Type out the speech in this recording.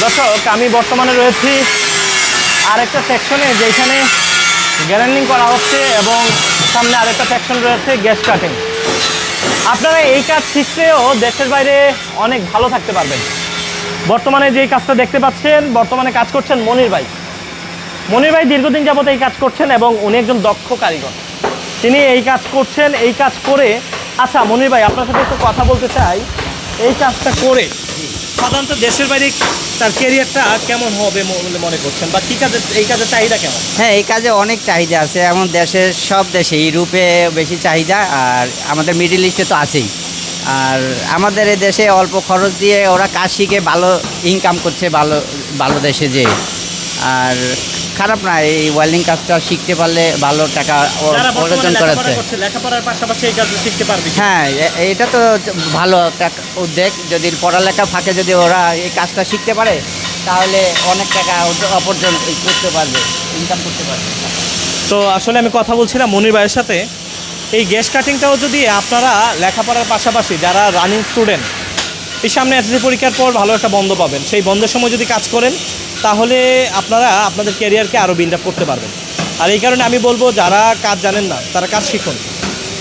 দর্শক, আমি বর্তমানে রয়েছি আরেকটা সেকশনে যেখানে গ্যারান্ডিং করা হচ্ছে এবং সামনে আরেকটা সেকশন রয়েছে গ্যাস কাটিং। আপনারা এই কাজ শিখতেও দেশের বাইরে অনেক ভালো থাকতে পারবেন। বর্তমানে যেই কাজটা দেখতে পাচ্ছেন, বর্তমানে কাজ করছেন মনির ভাই। মনির ভাই দীর্ঘদিন যাবত এই কাজ করছেন এবং উনি একজন দক্ষ কারিগর। তিনি এই কাজ করছেন, এই কাজ করে। আচ্ছা মনির ভাই, আপনার সাথে একটু কথা বলতে চাই। এই কাজটা করে সাধারণত দেশের বাইরে তার ক্যারিয়ারটা কেমন হবে বলে মনে করছেন, বা কী কাজে এই কাজের চাহিদা কেমন? হ্যাঁ, এই কাজে অনেক চাহিদা আছে। এমন দেশের সব দেশে, ইউরোপে বেশি চাহিদা, আর আমাদের মিডল ইস্টে তো আছেই। আর আমাদের এই দেশে অল্প খরচ দিয়ে ওরা কাজ শিখে ভালো ইনকাম করছে, ভালো ভালো দেশে যে। আর খারাপ না, এই ওয়েল্ডিং কাজটা শিখতে পারলে ভালো টাকা যারা বর্তমানে অর্জন লেখাপড়া করেছে। করছে, লেখাপড়ার পাশাপাশি এই কাজ শিখতে পারবে। হ্যাঁ, এটা তো ভালো একটা উদ্যোগ। যদি পড়ালেখা ফাঁকে যদি ওরা এই কাজটা শিখতে পারে, তাহলে অনেক টাকা উপার্জন করতে পারবে, ইনকাম করতে পারবে। তো আসলে আমি কথা বলছিলাম মনির ভাইয়ের সাথে। এই গ্যাস কাটিংটাও যদি আপনারা লেখাপড়ার পাশাপাশি যারা রানিং স্টুডেন্ট, এই সামনে এসএসসি পরীক্ষার পর ভালো একটা বন্ধ পাবেন, সেই বন্ধের সময় যদি কাজ করেন তাহলে আপনারা আপনাদের ক্যারিয়ারকে আরও বিল্ড আপ করতে পারবেন। আর এই কারণে আমি বলবো, যারা কাজ জানেন না তারা কাজ শিখুন।